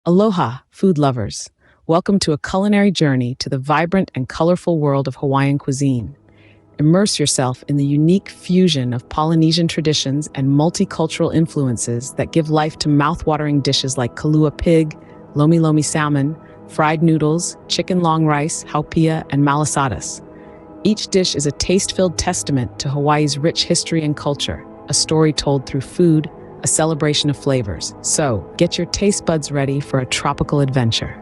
Aloha, food lovers. Welcome to a culinary journey to the vibrant and colorful world of Hawaiian cuisine. Immerse yourself in the unique fusion of Polynesian traditions and multicultural influences that give life to mouth-watering dishes like Kalua pig, lomi lomi salmon, fried noodles, chicken long rice, haupia, and malasadas. Each dish is a taste-filled testament to Hawaii's rich history and culture, a story told through food, a celebration of flavors. So, get your taste buds ready for a tropical adventure.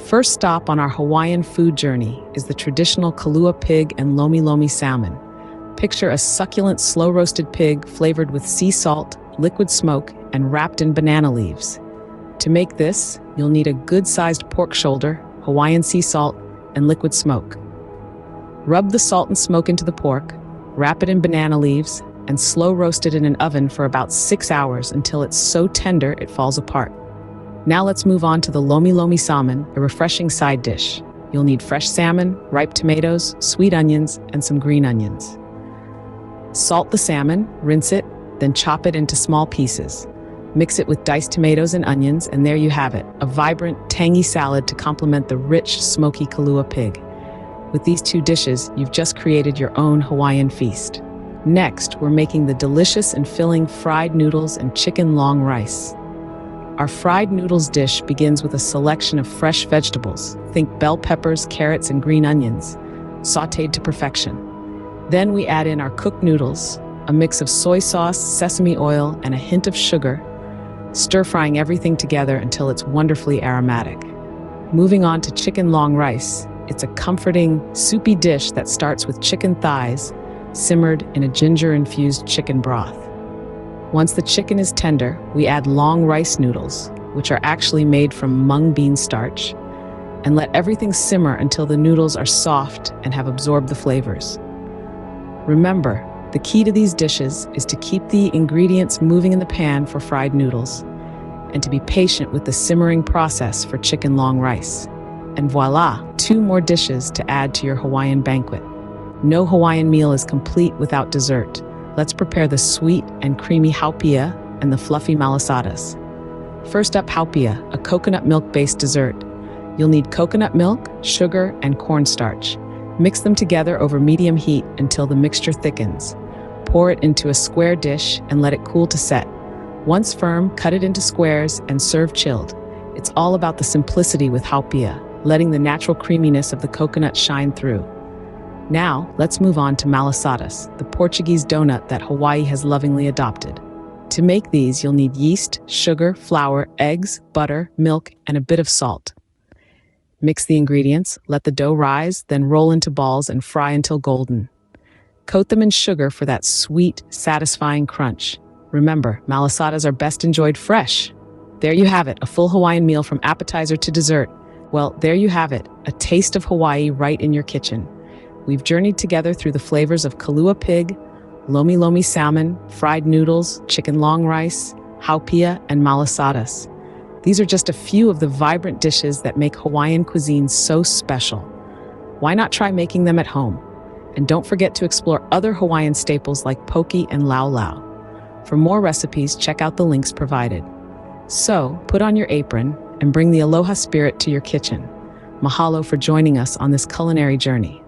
First stop on our Hawaiian food journey is the traditional Kalua pig and lomi lomi salmon. Picture a succulent, slow-roasted pig flavored with sea salt, liquid smoke, and wrapped in banana leaves. To make this, you'll need a good-sized pork shoulder, Hawaiian sea salt, and liquid smoke. Rub the salt and smoke into the pork, wrap it in banana leaves, and slow roast it in an oven for about 6 hours until it's so tender it falls apart. Now let's move on to the lomi lomi salmon, a refreshing side dish. You'll need fresh salmon, ripe tomatoes, sweet onions, and some green onions. Salt the salmon, rinse it, then chop it into small pieces. Mix it with diced tomatoes and onions, and there you have it, a vibrant, tangy salad to complement the rich, smoky Kalua pig. With these two dishes, you've just created your own Hawaiian feast. Next, we're making the delicious and filling fried noodles and chicken long rice. Our fried noodles dish begins with a selection of fresh vegetables. Think bell peppers, carrots, and green onions, sautéed to perfection. Then we add in our cooked noodles, a mix of soy sauce, sesame oil, and a hint of sugar, stir-frying everything together until it's wonderfully aromatic. Moving on to chicken long rice, it's a comforting, soupy dish that starts with chicken thighs, simmered in a ginger-infused chicken broth. Once the chicken is tender, we add long rice noodles, which are actually made from mung bean starch, and let everything simmer until the noodles are soft and have absorbed the flavors. Remember, the key to these dishes is to keep the ingredients moving in the pan for fried noodles, and to be patient with the simmering process for chicken long rice. And voila, 2 more dishes to add to your Hawaiian banquet. No Hawaiian meal is complete without dessert. Let's prepare the sweet and creamy haupia and the fluffy malasadas. First up, haupia, a coconut milk-based dessert. You'll need coconut milk, sugar, and cornstarch. Mix them together over medium heat until the mixture thickens. Pour it into a square dish and let it cool to set. Once firm, cut it into squares and serve chilled. It's all about the simplicity with haupia, letting the natural creaminess of the coconut shine through. Now, let's move on to malasadas, the Portuguese donut that Hawaii has lovingly adopted. To make these, you'll need yeast, sugar, flour, eggs, butter, milk, and a bit of salt. Mix the ingredients, let the dough rise, then roll into balls and fry until golden. Coat them in sugar for that sweet, satisfying crunch. Remember, malasadas are best enjoyed fresh. There you have it, a full Hawaiian meal from appetizer to dessert. Well, there you have it, a taste of Hawaii right in your kitchen. We've journeyed together through the flavors of Kalua pig, lomi lomi salmon, fried noodles, chicken long rice, haupia, and malasadas. These are just a few of the vibrant dishes that make Hawaiian cuisine so special. Why not try making them at home? And don't forget to explore other Hawaiian staples like poke and lau. For more recipes, check out the links provided. So, put on your apron and bring the aloha spirit to your kitchen. Mahalo for joining us on this culinary journey.